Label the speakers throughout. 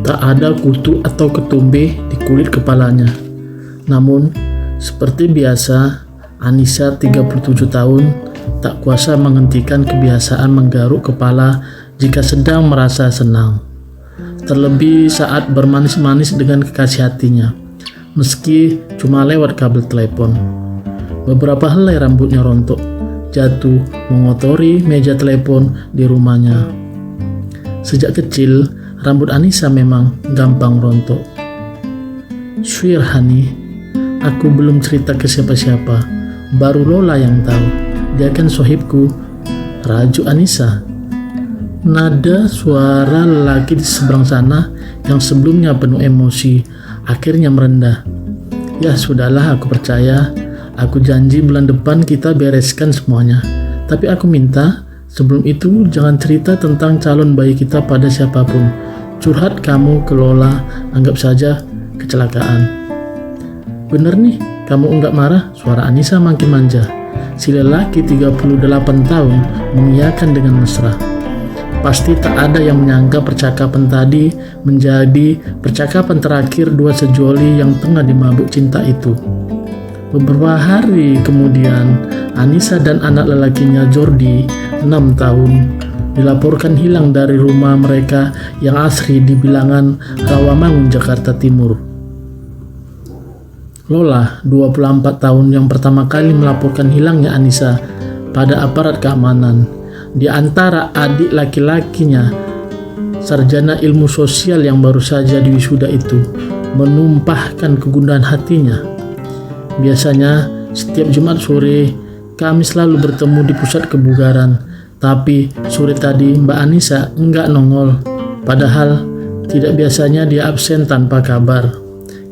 Speaker 1: Tak ada kutu atau ketumbe di kulit kepalanya. Namun, seperti biasa, Anissa 37 tahun tak kuasa menghentikan kebiasaan menggaruk kepala jika sedang merasa senang. Terlebih saat bermanis-manis dengan kekasih hatinya, meski cuma lewat kabel telepon. Beberapa helai rambutnya rontok, jatuh mengotori meja telepon di rumahnya. Sejak kecil, rambut Anissa memang gampang rontok. Swear honey, aku belum cerita ke siapa-siapa, baru Lola yang tahu. Dia kan sohibku, rajuk Anissa. Nada suara lelaki di seberang sana yang sebelumnya penuh emosi akhirnya merendah. Ya sudahlah, aku percaya. Aku janji bulan depan kita bereskan semuanya. Tapi aku minta sebelum itu jangan cerita tentang calon bayi kita pada siapapun. Curhat kamu ke Lola, anggap saja kecelakaan. Bener nih, kamu enggak marah? Suara Anissa makin manja. Si lelaki 38 tahun mengiyakan dengan mesra. Pasti tak ada yang menyangka percakapan tadi menjadi percakapan terakhir dua sejoli yang tengah dimabuk cinta itu. Beberapa hari kemudian, Anissa dan anak lelakinya Jordi, 6 tahun, dilaporkan hilang dari rumah mereka yang asri di bilangan Rawamangun, Jakarta Timur. Lola, 24 tahun, yang pertama kali melaporkan hilangnya Anissa pada aparat keamanan. Di antara adik laki-lakinya, sarjana ilmu sosial yang baru saja diwisuda itu, menumpahkan kegundahan hatinya. Biasanya setiap Jumat sore kami selalu bertemu di pusat kebugaran, tapi sore tadi Mbak Anissa enggak nongol. Padahal tidak biasanya dia absen tanpa kabar.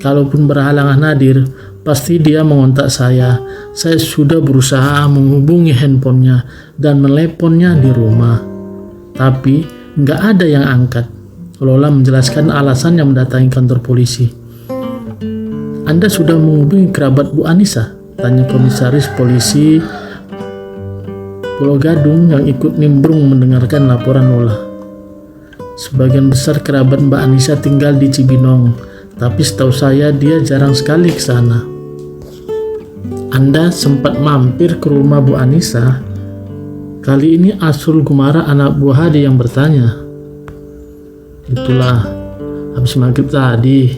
Speaker 1: Kalaupun berhalangan hadir, pasti dia mengontak saya. Saya sudah berusaha menghubungi handphonenya dan meneleponnya di rumah, tapi nggak ada yang angkat. Lola menjelaskan alasannya mendatangi kantor polisi. Anda sudah menghubungi kerabat Bu Anissa? Tanya komisaris polisi Pulau Gadung yang ikut nimbrung mendengarkan laporan Lola. Sebagian besar kerabat Mbak Anissa tinggal di Cibinong, tapi setahu saya dia jarang sekali ke sana. Anda sempat mampir ke rumah Bu Anissa? Kali ini Asrul Gumara, anak buah Hadi, yang bertanya. Itulah, habis maghrib tadi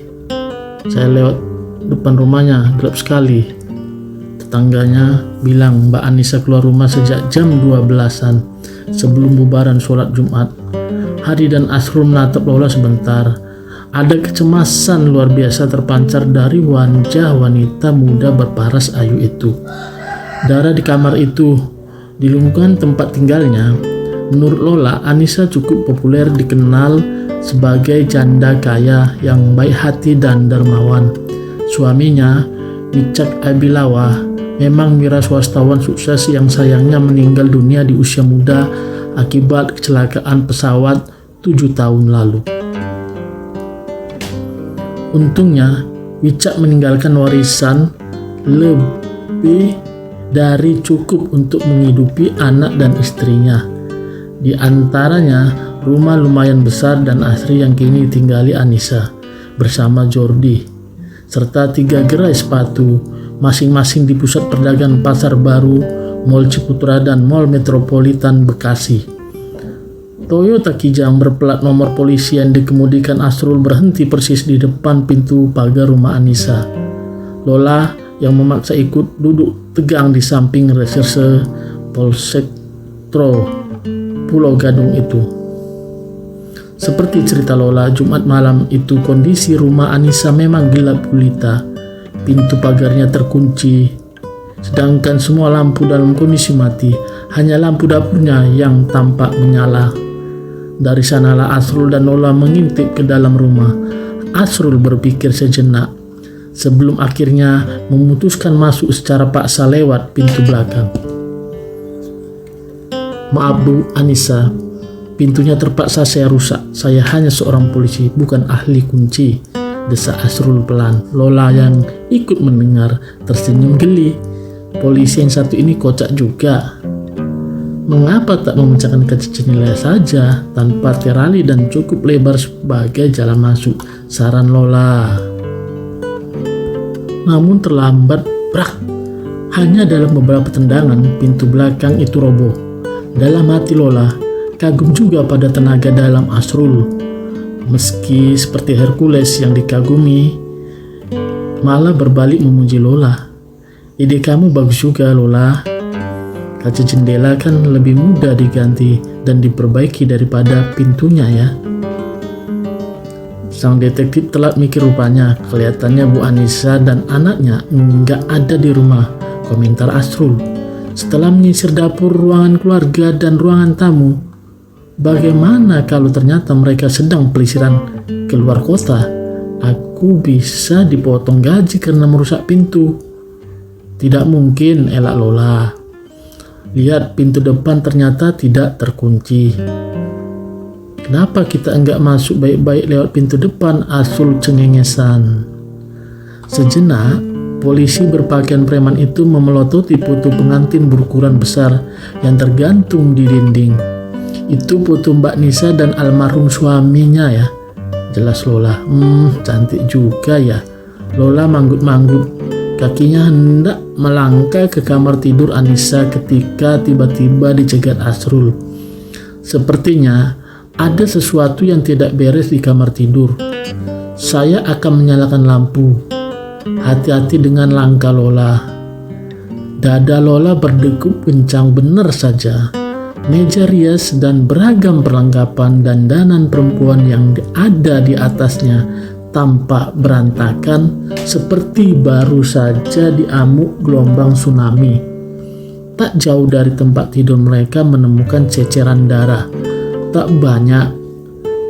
Speaker 1: saya lewat depan rumahnya, gelap sekali. Tetangganya bilang Mbak Anissa keluar rumah sejak jam 12-an sebelum bubaran sholat Jumat. Hadi dan Asrul menatap Lola sebentar. Ada kecemasan luar biasa terpancar dari wajah wanita muda berparas ayu itu. Darah di kamar itu, di lingkungan tempat tinggalnya. Menurut Lola, Anissa cukup populer, dikenal sebagai janda kaya yang baik hati dan dermawan. Suaminya, Wicak Abilawa, memang wira swastawan sukses yang sayangnya meninggal dunia di usia muda akibat kecelakaan pesawat 7 tahun lalu. Untungnya, Wicak meninggalkan warisan lebih dari cukup untuk menghidupi anak dan istrinya. Di antaranya, rumah lumayan besar dan asri yang kini ditinggali Anissa bersama Jordi, serta 3 gerai sepatu, masing-masing di pusat perdagangan Pasar Baru, Mall Ciputra, dan Mall Metropolitan Bekasi. Toyota Kijang berplat nomor polisi yang dikemudikan Asrul berhenti persis di depan pintu pagar rumah Anissa. Lola yang memaksa ikut duduk tegang di samping reserse Polsekto Pulau Gadung itu. Seperti cerita Lola, Jumat malam itu kondisi rumah Anissa memang gelap gulita. Pintu pagarnya terkunci, sedangkan semua lampu dalam kondisi mati. Hanya lampu dapurnya yang tampak menyala. Dari sanalah Asrul dan Lola mengintip ke dalam rumah. Asrul berpikir sejenak sebelum akhirnya memutuskan masuk secara paksa lewat pintu belakang. Maaf Bu Anissa, pintunya terpaksa saya rusak. Saya hanya seorang polisi, bukan ahli kunci, desa Asrul pelan. Lola yang ikut mendengar tersenyum geli. Polisi yang satu ini kocak juga. Mengapa tak memecahkan kaca jendela saja tanpa terali dan cukup lebar sebagai jalan masuk? Saran Lola. Namun terlambat, brak. Hanya dalam beberapa tendangan pintu belakang itu roboh. Dalam hati Lola, kagum juga pada tenaga dalam Asrul. Meski seperti Hercules yang dikagumi, malah berbalik memuji Lola. Ide kamu bagus juga, Lola. Kaca jendela kan lebih mudah diganti dan diperbaiki daripada pintunya ya. Sang detektif telat mikir rupanya. Kelihatannya Bu Anissa dan anaknya nggak ada di rumah, komentar Asrul. Setelah menyisir dapur, ruangan keluarga, dan ruangan tamu, bagaimana kalau ternyata mereka sedang pelisiran keluar kota? Aku bisa dipotong gaji karena merusak pintu. Tidak mungkin, elak Lola. Lihat, pintu depan ternyata tidak terkunci. Kenapa kita enggak masuk baik-baik lewat pintu depan? Asrul cengengesan. Sejenak, polisi berpakaian preman itu memelototi foto pengantin berukuran besar yang tergantung di dinding. Itu foto Mbak Nisa dan almarhum suaminya ya. Jelas Lola. Cantik juga ya. Lola manggut-manggut. Kakinya hendak melangkah ke kamar tidur Anissa ketika tiba-tiba dicegat Asrul. Sepertinya ada sesuatu yang tidak beres di kamar tidur. Saya akan menyalakan lampu. Hati-hati dengan langkah Lola. Dada Lola berdegup kencang benar saja. Meja rias dan beragam perlengkapan dandanan perempuan yang ada di atasnya tampak berantakan seperti baru saja diamuk gelombang tsunami. Tak jauh dari tempat tidur mereka menemukan ceceran darah. Tak banyak,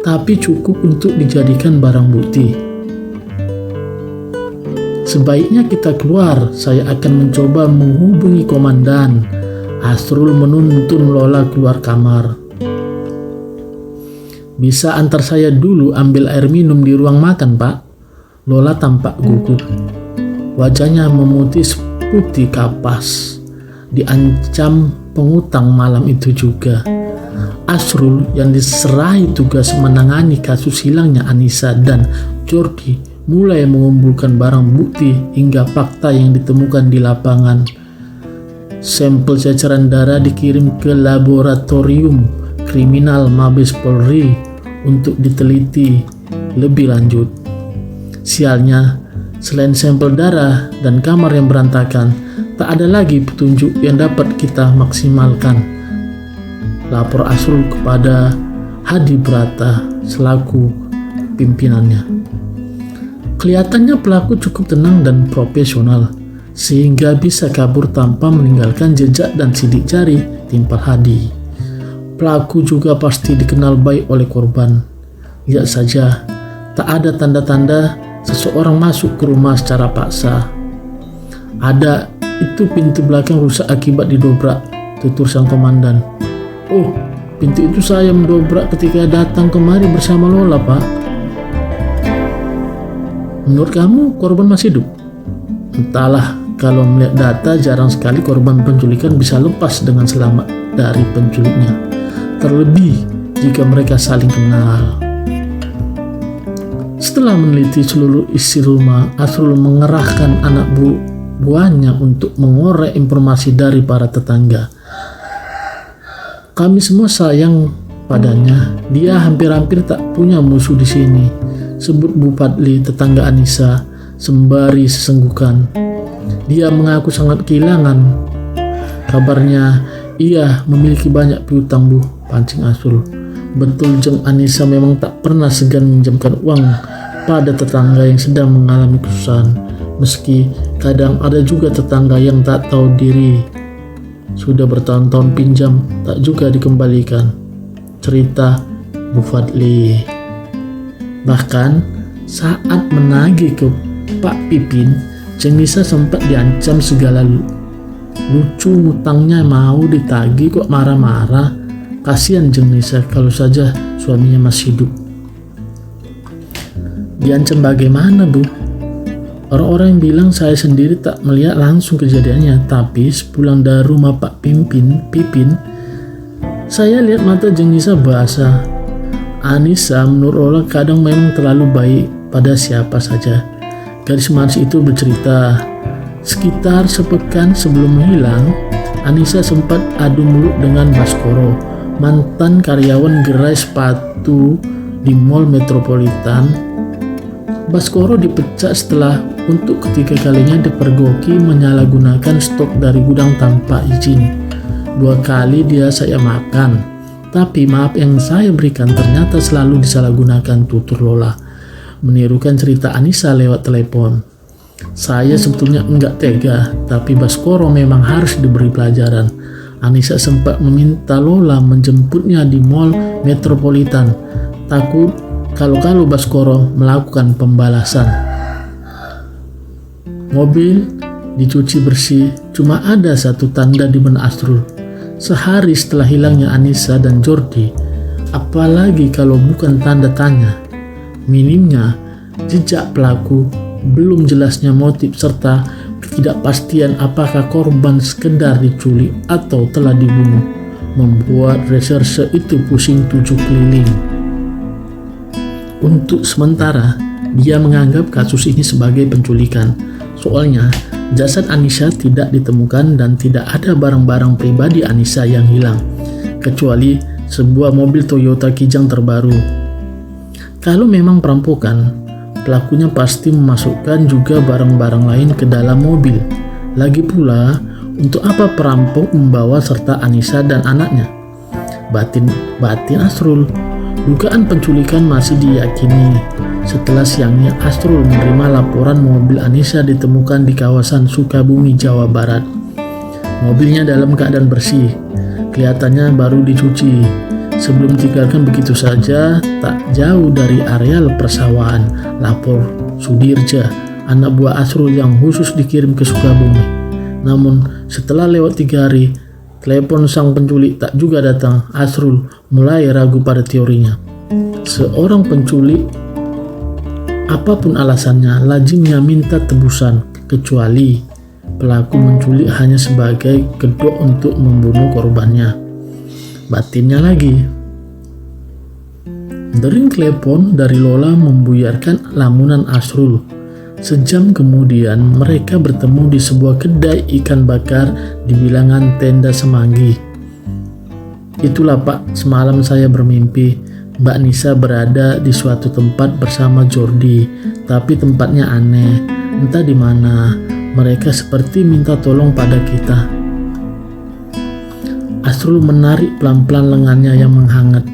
Speaker 1: tapi cukup untuk dijadikan barang bukti. Sebaiknya kita keluar, saya akan mencoba menghubungi komandan. Asrul menuntun Lola keluar kamar. Bisa antar saya dulu ambil air minum di ruang makan, Pak? Lola tampak gugup. Wajahnya memutih putih kapas. Diancam pengutang malam itu juga. Asrul yang diserahi tugas menangani kasus hilangnya Anissa dan Jordi mulai mengumpulkan barang bukti hingga fakta yang ditemukan di lapangan. Sampel ceceran darah dikirim ke laboratorium kriminal Mabes Polri untuk diteliti lebih lanjut. Sialnya, selain sampel darah dan kamar yang berantakan, tak ada lagi petunjuk yang dapat kita maksimalkan. Lapor Asrul kepada Hadi Brata selaku pimpinannya. Kelihatannya pelaku cukup tenang dan profesional, sehingga bisa kabur tanpa meninggalkan jejak dan sidik jari timpal Hadi. Pelaku juga pasti dikenal baik oleh korban. Lihat saja, tak ada tanda-tanda seseorang masuk ke rumah secara paksa. Ada, itu pintu belakang rusak akibat didobrak, tutur sang komandan. Oh, pintu itu saya mendobrak ketika datang kemari bersama Lola, Pak. Menurut kamu korban masih hidup? Entahlah, kalau melihat data jarang sekali korban penculikan bisa lepas dengan selamat dari penculiknya. Terlebih jika mereka saling kenal. Setelah meneliti seluruh isi rumah, Asrul mengerahkan anak buahnya untuk mengorek informasi dari para tetangga. Kami semua sayang padanya. Dia hampir-hampir tak punya musuh di sini, sebut Bu Fadli, tetangga Anissa, sembari sesenggukan. Dia mengaku sangat kehilangan. Kabarnya ia memiliki banyak piutang, Bu, pancing Asrul. Betul, jeng Anissa memang tak pernah segan meminjamkan uang pada tetangga yang sedang mengalami kesusahan. Meski kadang ada juga tetangga yang tak tahu diri, sudah bertahun-tahun pinjam tak juga dikembalikan, cerita Bu Fadli. Bahkan saat menagih ke Pak Pipin, Jeng Nisa sempat diancam segala lucu, ngutangnya mau ditagih kok marah-marah. Kasihan Jeng Nisa kalau saja suaminya masih hidup. Diancam bagaimana, Bu? Orang-orang yang bilang saya sendiri tak melihat langsung kejadiannya, tapi sepulang dari rumah Pak Pipin, Saya lihat mata Jenisa basah. Anissa menurut Lola kadang memang terlalu baik pada siapa saja. Gadis manis itu bercerita, sekitar sepekan sebelum menghilang, Anissa sempat adu mulut dengan Baskoro, mantan karyawan gerai sepatu di Mall Metropolitan. Baskoro dipecat setelah untuk ketiga kalinya dipergoki menyalahgunakan stok dari gudang tanpa izin. 2 kali dia saya maafkan, tapi maaf yang saya berikan ternyata selalu disalahgunakan, tutur Lola, menirukan cerita Anissa lewat telepon. Saya sebetulnya enggak tega, tapi Baskoro memang harus diberi pelajaran. Anissa sempat meminta Lola menjemputnya di Mall Metropolitan, takut kalau Baskoro melakukan pembalasan. Mobil dicuci bersih, cuma ada satu tanda di benak Asrul. Sehari setelah hilangnya Anissa dan Jordi, apalagi kalau bukan tanda tanya. Minimnya jejak pelaku, belum jelasnya motif, serta ketidakpastian apakah korban sekedar diculik atau telah dibunuh, membuat reserse itu pusing 7 keliling. Untuk sementara, dia menganggap kasus ini sebagai penculikan. Soalnya, jasad Anissa tidak ditemukan dan tidak ada barang-barang pribadi Anissa yang hilang, kecuali sebuah mobil Toyota Kijang terbaru. Kalau memang perampokan, pelakunya pasti memasukkan juga barang-barang lain ke dalam mobil. Lagi pula, untuk apa perampok membawa serta Anissa dan anaknya? Batin Asrul, dugaan penculikan masih diyakini setelah siangnya Asrul menerima laporan mobil Anissa ditemukan di kawasan Sukabumi, Jawa Barat. Mobilnya dalam keadaan bersih, kelihatannya baru dicuci. Sebelum ditinggalkan begitu saja, tak jauh dari areal persawahan, lapor Sudirja, anak buah Asrul yang khusus dikirim ke Sukabumi. Namun setelah lewat 3 hari, telepon sang penculik tak juga datang. Asrul mulai ragu pada teorinya. Seorang penculik, apapun alasannya, lazimnya minta tebusan, kecuali pelaku menculik hanya sebagai kedok untuk membunuh korbannya. Batinnya lagi. Dering telepon dari Lola membuyarkan lamunan Asrul. Sejam kemudian mereka bertemu di sebuah kedai ikan bakar di bilangan Tenda Semanggi. Itulah Pak, semalam saya bermimpi Mbak Nisa berada di suatu tempat bersama Jordi, tapi tempatnya aneh, entah di mana. Mereka seperti minta tolong pada kita. Asrul menarik pelan-pelan lengannya yang menghangat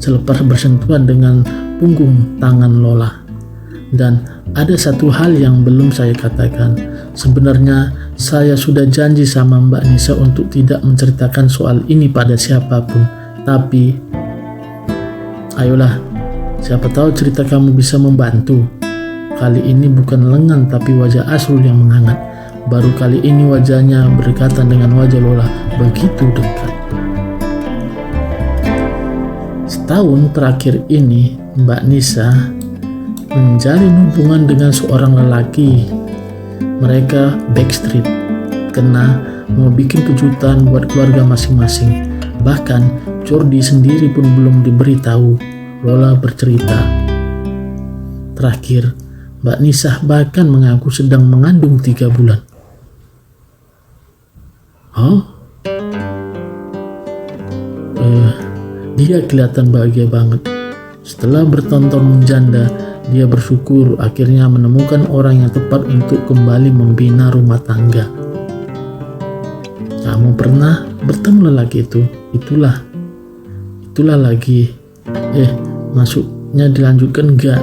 Speaker 1: selepas bersentuhan dengan punggung tangan Lola. Dan ada satu hal yang belum saya katakan. Sebenarnya saya sudah janji sama Mbak Nisa untuk tidak menceritakan soal ini pada siapapun. Tapi ayolah, siapa tahu cerita kamu bisa membantu. Kali ini bukan lengan tapi wajah Asrul yang menghangat. Baru kali ini wajahnya berdekatan dengan wajah Lola, begitu dekat. Setahun terakhir ini, Mbak Nisa menjalin hubungan dengan seorang lelaki. Mereka backstreet, karena mau bikin kejutan buat keluarga masing-masing. Bahkan Jordi sendiri pun belum diberitahu. Lola bercerita, terakhir Mbak Nisa bahkan mengaku sedang mengandung 3 bulan. Dia kelihatan bahagia banget. Setelah bertonton menjanda, dia bersyukur akhirnya menemukan orang yang tepat untuk kembali membina rumah tangga. Kamu pernah bertemu lelaki itu? Itulah lagi. Maksudnya dilanjutkan enggak?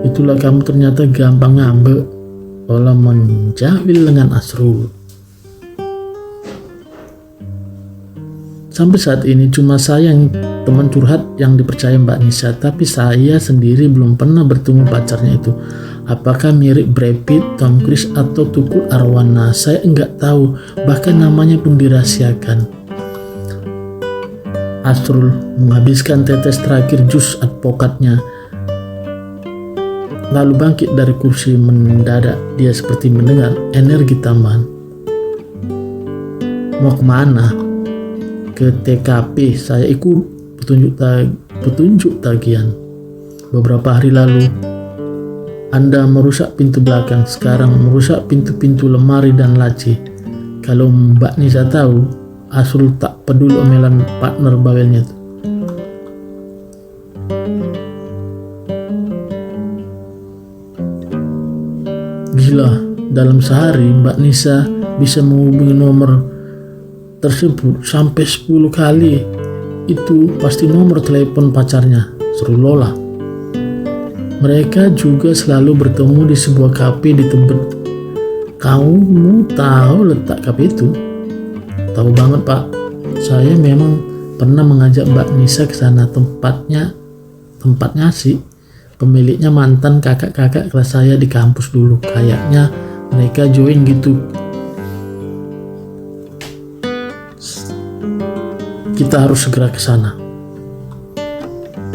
Speaker 1: Itulah kamu ternyata gampang ngambek. Lola menjawil lengan Asrul. Sampai saat ini cuma saya yang teman curhat yang dipercaya Mbak Nisa, tapi saya sendiri belum pernah bertemu pacarnya itu. Apakah mirip Brad Pitt, Tom Cruise, atau Tukul Arwana? Saya enggak tahu, bahkan namanya pun dirahasiakan. Asrul menghabiskan tetes terakhir jus advokatnya, lalu bangkit dari kursi. Mendadak dia seperti mendengar energi tambahan. Mau kemana? ke TKP. Saya ikut petunjuk tagihan. Beberapa hari lalu Anda merusak pintu belakang, sekarang merusak pintu-pintu lemari dan laci. Kalau Mbak Nisa tahu, Asrul tak peduli omelan partner bawelnya itu. Gila, dalam sehari Mbak Nisa bisa menghubungi nomor tersebut sampai 10 kali. Itu pasti nomor telepon pacarnya, seru Lola. Mereka juga selalu bertemu di sebuah kafe di Tebet. Kamu tahu letak kafe itu? Tahu banget, Pak. Saya memang pernah mengajak Mbak Nisa ke sana. Tempatnya sih pemiliknya mantan kakak-kakak kelas saya di kampus dulu. Kayaknya mereka join gitu. Kita harus segera ke sana.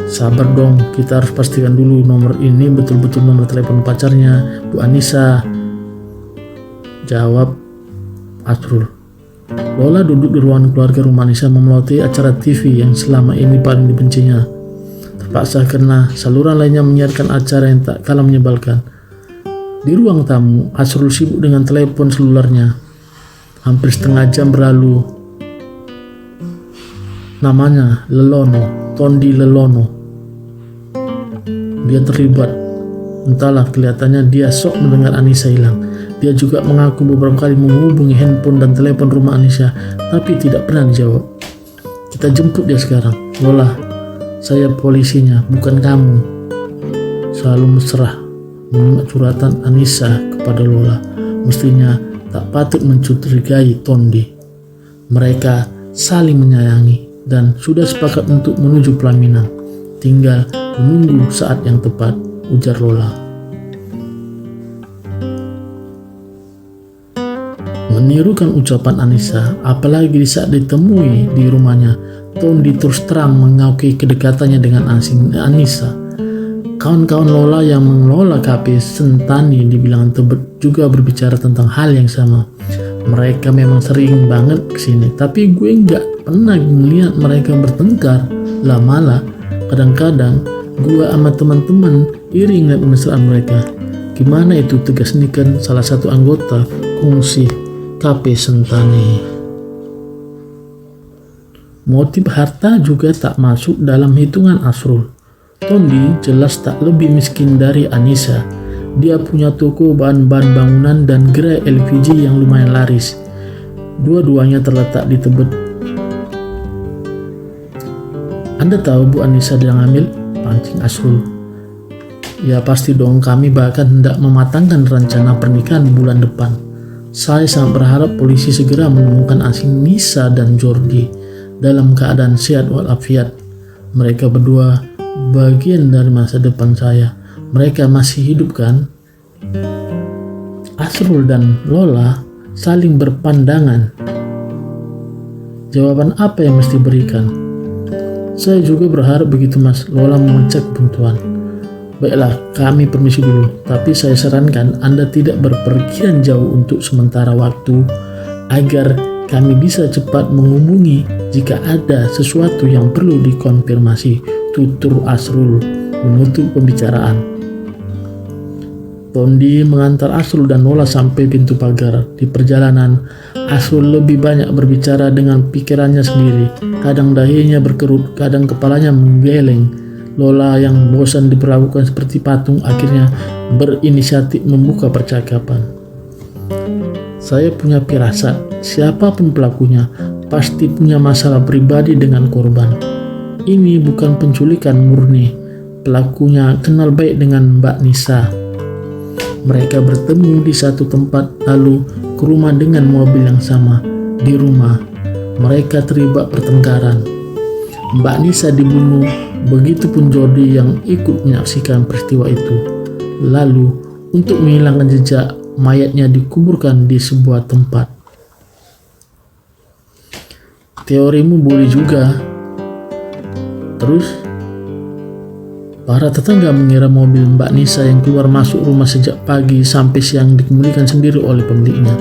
Speaker 1: Sabar dong, kita harus pastikan dulu nomor ini betul-betul nomor telepon pacarnya, Bu Anissa. Jawab Asrul. Lola duduk di ruangan keluarga rumah Anissa memelototi acara TV yang selama ini paling dibencinya. Terpaksa karena saluran lainnya menyiarkan acara yang tak kalah menyebalkan. Di ruang tamu, Asrul sibuk dengan telepon selularnya. Hampir setengah jam berlalu. Namanya Lelono, Tondi Lelono. Dia terlibat. Entahlah, kelihatannya dia sok mendengar Anissa hilang. Dia juga mengaku beberapa kali menghubungi handphone dan telepon rumah Anissa, tapi tidak pernah dijawab. Kita jemput dia sekarang. Lola, saya polisinya, bukan kamu. Selalu mesra menyimak curhatan Anissa kepada Lola. Mestinya tak patut mencurigai Tondi. Mereka saling menyayangi dan sudah sepakat untuk menuju pelaminan. Tinggal menunggu saat yang tepat, ujar Lola. Menirukan ucapan Anissa, apalagi di saat ditemui di rumahnya, Tondi terus terang mengakui kedekatannya dengan Anissa. Kawan-kawan Lola yang mengelola kafe Sentani di bilangan Tebet juga berbicara tentang hal yang sama. Mereka memang sering banget kesini, tapi gue nggak pernah melihat mereka bertengkar. Lah malah kadang-kadang gue sama teman-teman iri ngeliat kemesraan mereka. Gimana itu, tegas Niken, salah satu anggota kongsi kafe Sentani. Motif harta juga tak masuk dalam hitungan Asrul. Tondi jelas tak lebih miskin dari Anissa. Dia punya toko bahan-bahan bangunan dan gerai LPG yang lumayan laris. Dua-duanya terletak di Tebet. Anda tahu Bu Anissa dia ngambil? Pancing Asrul. Ya pasti dong, kami bahkan hendak mematangkan rencana pernikahan bulan depan. Saya sangat berharap polisi segera menemukan Anissa dan Jordi dalam keadaan sehat walafiat. Mereka berdua bagian dari masa depan saya. Mereka masih hidup kan? Asrul dan Lola saling berpandangan. Jawaban apa yang mesti berikan? Saya juga berharap begitu, Mas. Lola memecah kebuntuan. Baiklah, kami permisi dulu. Tapi saya sarankan Anda tidak berpergian jauh untuk sementara waktu agar kami bisa cepat menghubungi jika ada sesuatu yang perlu dikonfirmasi, tutur Asrul menutup pembicaraan. Tondi mengantar Asrul dan Lola sampai pintu pagar. Di perjalanan, Asrul lebih banyak berbicara dengan pikirannya sendiri. Kadang dahinya berkerut, kadang kepalanya menggeleng. Lola yang bosan diperlakukan seperti patung akhirnya berinisiatif membuka percakapan. Saya punya firasat, siapapun pelakunya pasti punya masalah pribadi dengan korban. Ini bukan penculikan murni. Pelakunya kenal baik dengan Mbak Nisa. Mereka bertemu di satu tempat lalu ke rumah dengan mobil yang sama. Di rumah, mereka terlibat pertengkaran. Mbak Nisa dibunuh, begitupun Jordi yang ikut menyaksikan peristiwa itu. Lalu, untuk menghilangkan jejak, mayatnya dikuburkan di sebuah tempat. Teorimu boleh juga. Terus, para tetangga mengira mobil Mbak Nisa yang keluar masuk rumah sejak pagi sampai siang dikemudikan sendiri oleh pemiliknya.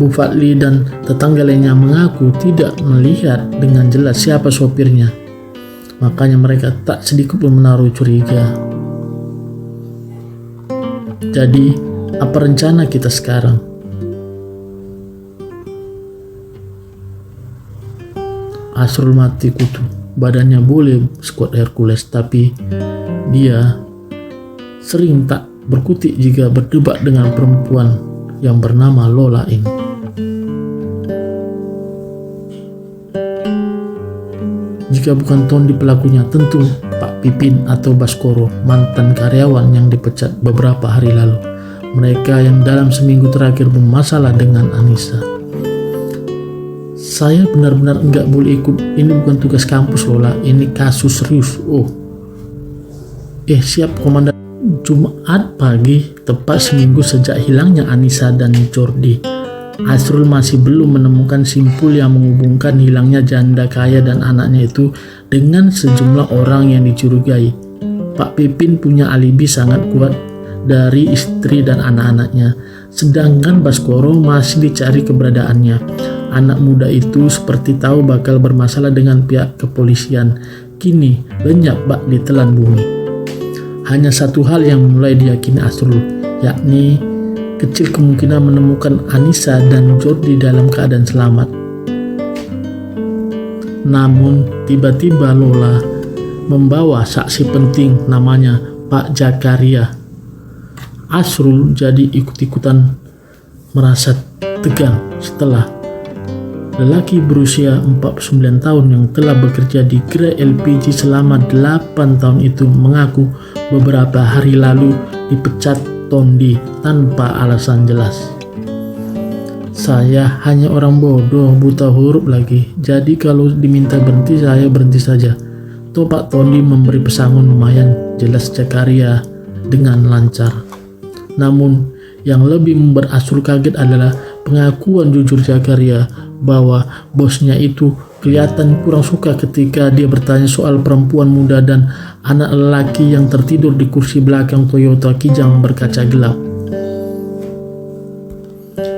Speaker 1: Bu Fadli dan tetangga lainnya mengaku tidak melihat dengan jelas siapa sopirnya. Makanya mereka tak sedikit pun menaruh curiga. Jadi, apa rencana kita sekarang? Asrul mati kutu. Badannya boleh sekuat Hercules, tapi dia sering tak berkutik jika berdebat dengan perempuan yang bernama Lola ini. Jika bukan Tondi pelakunya, tentu Pak Pipin atau Baskoro, mantan karyawan yang dipecat beberapa hari lalu. Mereka yang dalam seminggu terakhir bermasalah dengan Anissa. Saya benar-benar enggak boleh ikut. Ini bukan tugas kampus, Lola. Ini kasus serius. Siap, Komandan. Jumat pagi, tepat seminggu sejak hilangnya Anissa dan Jordi, Asrul masih belum menemukan simpul yang menghubungkan hilangnya janda kaya dan anaknya itu dengan sejumlah orang yang dicurigai. Pak Pipin punya alibi sangat kuat dari istri dan anak-anaknya, sedangkan Baskoro masih dicari keberadaannya. Anak muda itu seperti tahu bakal bermasalah dengan pihak kepolisian. Kini lenyap bak ditelan bumi. Hanya satu hal yang mulai diyakini Asrul, yakni kecil kemungkinan menemukan Anissa dan Jordi dalam keadaan selamat. Namun tiba-tiba Lola membawa saksi penting namanya Pak Jakaria. Asrul jadi ikut-ikutan merasa tegang setelah lelaki berusia 49 tahun yang telah bekerja di gerai LPG selama 8 tahun itu mengaku beberapa hari lalu dipecat Tondi tanpa alasan jelas. Saya hanya orang bodoh, buta huruf lagi. Jadi kalau diminta berhenti, saya berhenti saja. Toh Pak Tondi memberi pesangon lumayan, jelas Jakaria dengan lancar. Namun yang lebih membuat Asrul kaget adalah pengakuan jujur Jakaria bahwa bosnya itu kelihatan kurang suka ketika dia bertanya soal perempuan muda dan anak lelaki yang tertidur di kursi belakang Toyota Kijang berkaca gelap.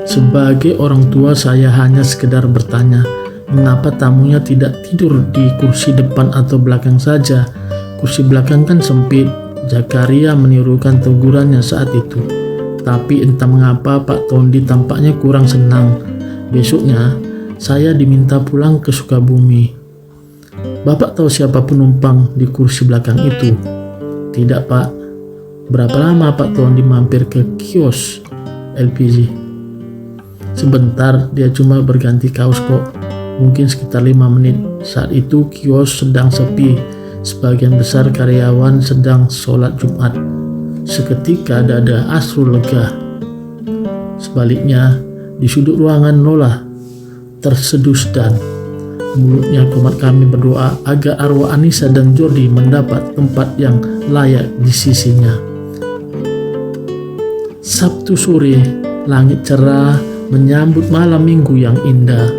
Speaker 1: Sebagai orang tua, saya hanya sekedar bertanya, mengapa tamunya tidak tidur di kursi depan atau belakang saja? Kursi belakang kan sempit. Jakaria menirukan tegurannya saat itu. Tapi entah mengapa Pak Tondi tampaknya kurang senang. Besoknya, saya diminta pulang ke Sukabumi. Bapak tahu siapa penumpang di kursi belakang itu? Tidak, Pak. Berapa lama Pak Tondi mampir ke kios LPG? Sebentar, dia cuma berganti kaos kok. Mungkin sekitar 5 menit. Saat itu kios sedang sepi. Sebagian besar karyawan sedang sholat Jumat. Seketika dada Asrul lega. Sebaliknya, di sudut ruangan Lola tersedus dan mulutnya komat kami berdoa agar arwah Anissa dan Jordi mendapat tempat yang layak di sisinya. Sabtu sore, langit cerah menyambut malam minggu yang indah.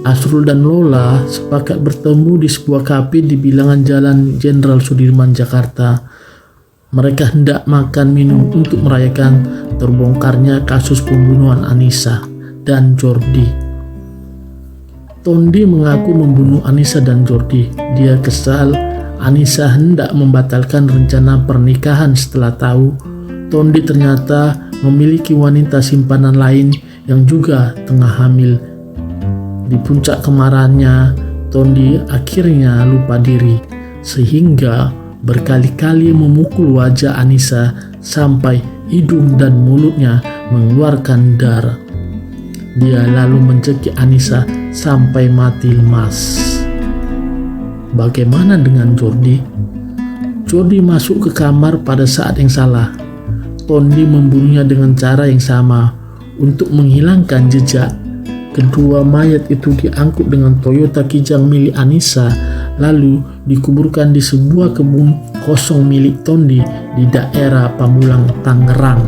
Speaker 1: Asrul dan Lola sepakat bertemu di sebuah kafe di bilangan Jalan Jenderal Sudirman, Jakarta. Mereka hendak makan minum untuk merayakan terbongkarnya kasus pembunuhan Anissa dan Jordi. Tondi mengaku membunuh Anissa dan Jordi. Dia kesal Anissa hendak membatalkan rencana pernikahan setelah tahu Tondi ternyata memiliki wanita simpanan lain yang juga tengah hamil. Di puncak kemarahannya, Tondi akhirnya lupa diri sehingga berkali-kali memukul wajah Anissa sampai hidung dan mulutnya mengeluarkan darah. Dia lalu mencekik Anissa sampai mati lemas. Bagaimana dengan Jordi? Jordi masuk ke kamar pada saat yang salah. Tondi membunuhnya dengan cara yang sama untuk menghilangkan jejak. Kedua mayat itu diangkut dengan Toyota Kijang milik Anissa, lalu dikuburkan di sebuah kebun kosong milik Tondi di daerah Pamulang, Tangerang.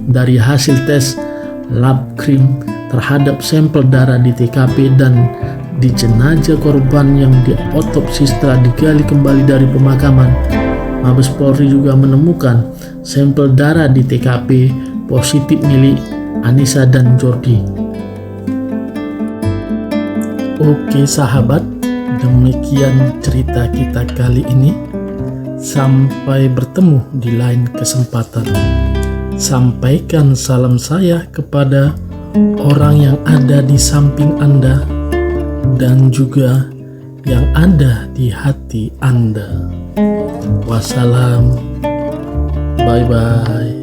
Speaker 1: Dari hasil tes lab krim terhadap sampel darah di TKP dan di jenazah korban yang diotopsi setelah digali kembali dari pemakaman, Mabes Polri juga menemukan sampel darah di TKP positif milik Anissa dan Jordi. Oke sahabat, demikian cerita kita kali ini. Sampai bertemu di lain kesempatan. Sampaikan salam saya kepada orang yang ada di samping Anda dan juga yang ada di hati Anda. Wassalam. Bye-bye.